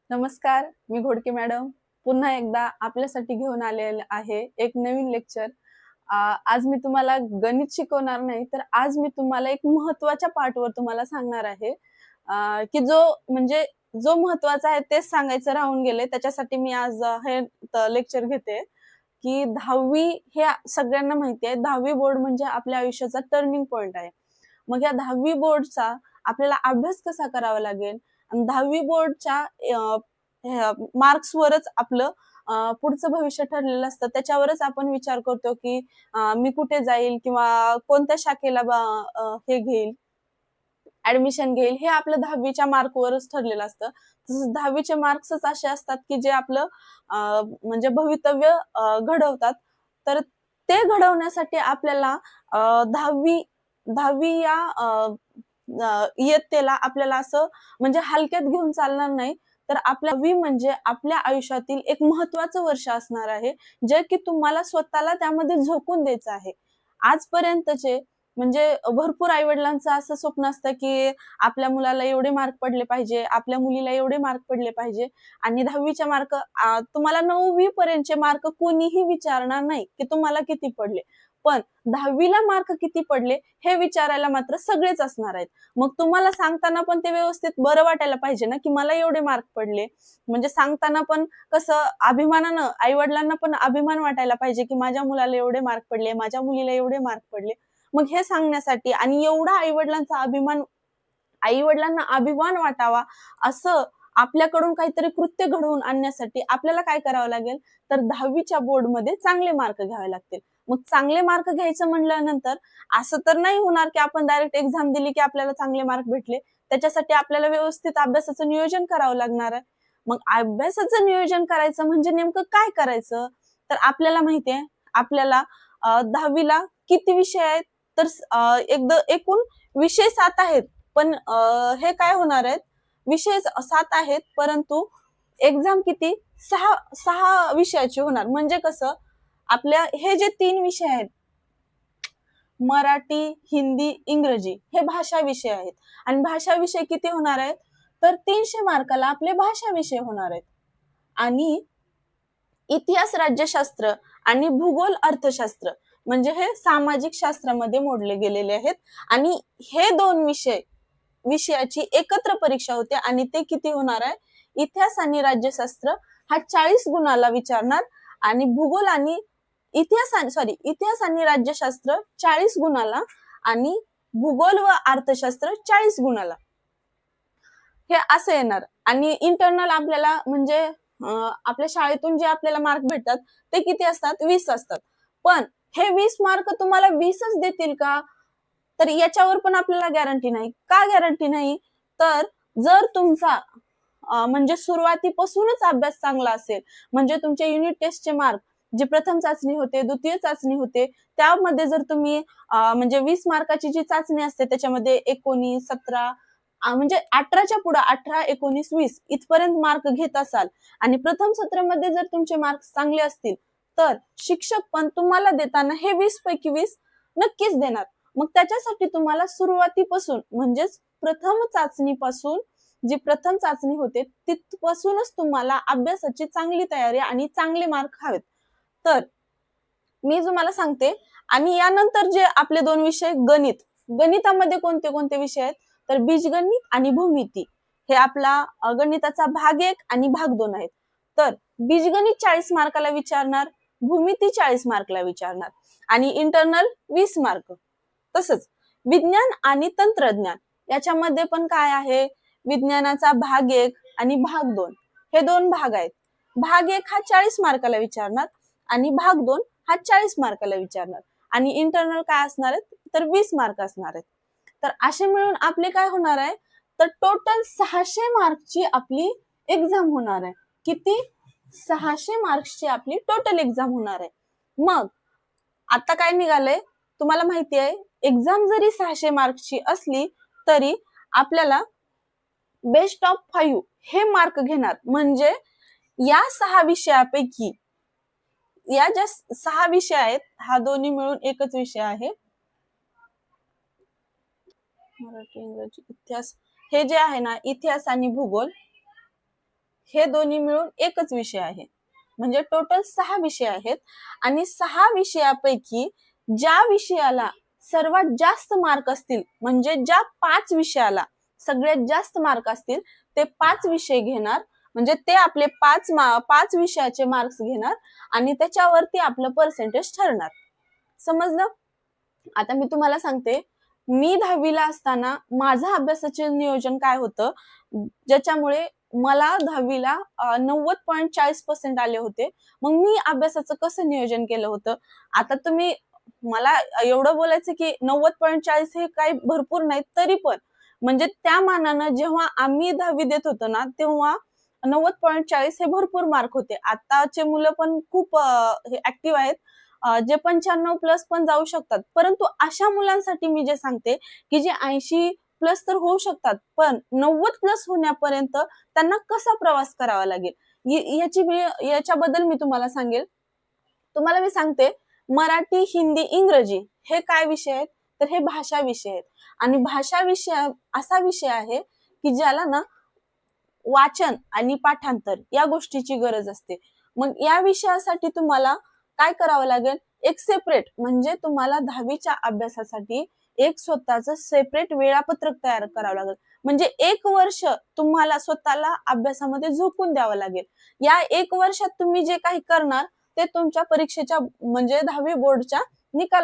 नमस्कार, मी घोडके मॅडम पुन्हा एकदा आपल्यासाठी घेऊन आलेले आहे एक नवीन लेक्चर. आज मी तुम्हाला गणित शिकवणार नाही, तर आज मी तुम्हाला एक महत्त्वाच्या पार्टवर तुम्हाला सांगणार आहे. की म्हणजे जो महत्त्वाचा आहे तेच सांगायचं राहून गेले. त्याच्यासाठी मी आज हे लेक्चर घेते. की 10वी हे सगळ्यांना माहिती आहे. 10वी बोर्ड म्हणजे आपल्या आयुष्याचा टर्निंग पॉइंट आहे. मग या 10वी बोर्डचा आपल्याला अभ्यास कसा करावा लागेल आणि 10वी बोर्डच्या मार्क्सवरच आपलं पुढचं भविष्य ठरलेलं असतं. त्याच्यावरच आपण विचार करतो की मी कुठे जाईल किंवा कोणत्या शाखेला हे घेईल, ऍडमिशन घेईल, हे आपलं 10वीच्या मार्कवरच ठरलेलं असतं. तसंच 10वीचे मार्क्सच असे असतात की जे आपलं म्हणजे भवितव्य घडवतात. तर ते घडवण्यासाठी आपल्याला 10वी 10वी या इयत्तेला आपल्याला असं म्हणजे हलक्यात घेऊन चालणार नाही. तर आपल्या 10वी म्हणजे आपल्या आयुष्यातील एक महत्त्वाचं वर्ष असणार आहे, जे की तुम्हाला स्वतःला त्यामध्ये झोकून द्यायचं आहे. आजपर्यंतचे म्हणजे भरपूर आई-वडिलांचं असं स्वप्न असतं, की आपल्या मुलाला एवढे मार्क पडले पाहिजे, आपल्या मुलीला एवढे मार्क पडले पाहिजे आणि 10वीचे मार्क तुम्हाला 9वी पर्यंतचे मार्क कोणीही विचारणार नाही, की तुम्हाला किती पडले. पण 10वीला मार्क किती पडले हे विचारायला मात्र सगळेच असणार आहेत. मग तुम्हाला सांगताना पण ते व्यवस्थित बरं वाटायला पाहिजे ना, की मला एवढे मार्क पडले. म्हणजे सांगताना पण कसं अभिमानानं आई-वडिलांना पण अभिमान वाटायला पाहिजे, की माझ्या मुलाला एवढे मार्क पडले, माझ्या मुलीला एवढे मार्क पडले. मग हे सांगण्यासाठी आणि एवढा आई-वडिलांना अभिमान वाटावा असं आपल्याकडून काहीतरी कृत्य घडवून आणण्यासाठी आपल्याला काय करावं लागेल, तर 10वीच्या बोर्डमध्ये चांगले मार्क घ्यावे लागतील. मग चांगले मार्क घ्यायचं म्हणल्यानंतर असं तर नाही होणार, की आपण डायरेक्ट एक्झाम दिली, की आपल्याला चांगले मार्क भेटले. त्याच्यासाठी आपल्याला व्यवस्थित अभ्यासाचं नियोजन करावं लागणार आहे. मग अभ्यासाचं नियोजन करायचं म्हणजे नेमकं काय करायचं? तर आपल्याला माहिती आहे, आपल्याला 10वीला किती विषय आहेत? तर एकूण विषय 7 आहेत. पण हे काय होणार आहेत, विषय 7 आहेत, परंतु एक्झाम किती 6 विषयाची होणार. म्हणजे कसं, आपल्या हे जे 3 विषय आहेत, मराठी, हिंदी, इंग्रजी हे भाषा विषय आहेत. आणि भाषा विषय किती होणार आहेत, तर 300 मार्काला आपले भाषा विषय होणार आहेत. आणि इतिहास राज्यशास्त्र आणि भूगोल अर्थशास्त्र म्हणजे हे सामाजिक शास्त्रामध्ये मोडले गेलेले आहेत. आणि हे 2 विषयाची एकत्र परीक्षा होते आणि ते किती होणार आहे, इतिहास आणि राज्यशास्त्र हा 40 गुणाला विचारणार आणि भूगोल आणि इतिहास आणि राज्यशास्त्र 40 गुणाला आणि भूगोल व अर्थशास्त्र 40 गुणाला हे असं येणार. आणि इंटरनल आपल्याला म्हणजे आपल्या शाळेतून जे आपल्याला मार्क भेटतात ते किती असतात, 20 असतात. पण हे 20 मार्क तुम्हाला 20च देतील का, तर याच्यावर पण आपल्याला गॅरंटी नाही. का गॅरंटी नाही, तर जर तुमचा म्हणजे सुरुवातीपासूनच अभ्यास चांगला असेल, म्हणजे तुमचे युनिट टेस्टचे मार्क जे प्रथम चाचणी होते, द्वितीय चाचणी होते, त्यामध्ये जर तुम्ही म्हणजे 20 मार्काची जी चाचणी असते त्याच्यामध्ये 19, 17 म्हणजे 18च्या पुढे 18, 19, 20 इथपर्यंत मार्क घेत असाल आणि प्रथम सत्रामध्ये जर तुमचे मार्क्स चांगले असतील, तर शिक्षक पण तुम्हाला देताना हे 20 पैकी 20 नक्कीच देणार. मग त्याच्यासाठी तुम्हाला सुरुवातीपासून म्हणजेच जी प्रथम चाचणी होते तिथपासूनच तुम्हाला अभ्यासाची चांगली तयारी आणि चांगले मार्क हवेत. तर मी तुम्हाला सांगते. आणि यानंतर जे आपले 2 विषय गणितामध्ये कोणते कोणते विषय आहेत, तर बीजगणित आणि भूमिती हे आपला गणिताचा भाग 1 आणि भाग 2 आहेत. तर बीजगणित 40 मार्काला विचारणार, भूमिती 40 मार्कला विचारणार आणि इंटरनल 20 मार्क. तसंच विज्ञान आणि तंत्रज्ञान याच्यामध्ये पण काय आहे, विज्ञानाचा भाग 1 आणि भाग 2 हे 2 भाग आहेत. भाग 1 हा 40 मार्काला विचारणार आणि भाग 2 हा 40 मार्काला विचारणार आणि इंटरनल काय असणार आहेत, तर 20 मार्क असणार आहेत. तर असे मिळून आपले काय होणार आहे, तर टोटल 600 मार्कची आपली एक्झाम होणार आहे. किती, 600 मार्क्सची आपली टोटल एक्झाम होणार आहे. मग आता काय निघालंय, तुम्हाला माहिती आहे, एक्झाम जरी 600 मार्क्सची असली तरी आपल्याला बेस्ट ऑफ 5 हे मार्क घेणार. म्हणजे या 6 विषयापैकी या ज्या 6 विषय आहेत, हा दोन्ही मिळून एकच विषय आहे, मराठी, इंग्रजी, इतिहास. हे जे आहे ना, इतिहास आणि भूगोल हे दोन्ही मिळून एकच विषय आहे. म्हणजे टोटल 6 विषय आहेत आणि 6 विषयापैकी ज्या विषयाला सर्वात जास्त मार्क असतील, म्हणजे ज्या 5 विषयाला सगळ्यात जास्त मार्क असतील ते 5 विषय घेणार, म्हणजे ते आपले 5 विषयाचे मार्क्स घेणार आणि त्याच्यावरती आपलं पर्सेंटेज ठरणार. समजलं? आता मी तुम्हाला सांगते, मी 10वीला असताना माझं अभ्यासाचे नियोजन काय होतं, ज्याच्यामुळे मला 10वीला 90.40% आले होते. मग मी अभ्यासाचं कसं नियोजन केलं होतं, आता तुम्ही मला एवढं बोलायचं की 90.40 हे काही भरपूर नाही, तरी पण म्हणजे त्या मानानं जेव्हा आम्ही 10वी देत होतो ना, तेव्हा 90.40 हे भरपूर मार्क होते. आताचे मुलं पण खूप ऍक्टिव्ह आहेत, जे 95+ पण जाऊ शकतात. परंतु अशा मुलांसाठी मी जे सांगते की जे 80+ तर होऊ शकतात, पण 90+ होण्यापर्यंत त्यांना कसा प्रवास करावा लागेल याच्याबद्दल मी तुम्हाला सांगेल. तुम्हाला मी सांगते, मराठी, हिंदी, इंग्रजी हे काय विषय आहेत, तर हे भाषा विषय आहेत. आणि भाषा विषय असा विषय आहे की ज्याला ना वाचन आणि पाठांतर या गोष्टीची गरज असते. मग या विषयासाठी तुम्हाला काय करावं लागेल, एक सेपरेट म्हणजे तुम्हाला 10वीच्या अभ्यासासाठी एक स्वतःचं सेपरेट वेळापत्रक तयार करावं लागेल. म्हणजे 1 वर्ष तुम्हाला स्वतःला अभ्यासामध्ये झोकून द्यावं लागेल. या 1 वर्षात तुम्ही जे काही करणार ते तुमच्या परीक्षेच्या म्हणजे 10वी बोर्डच्या निकाला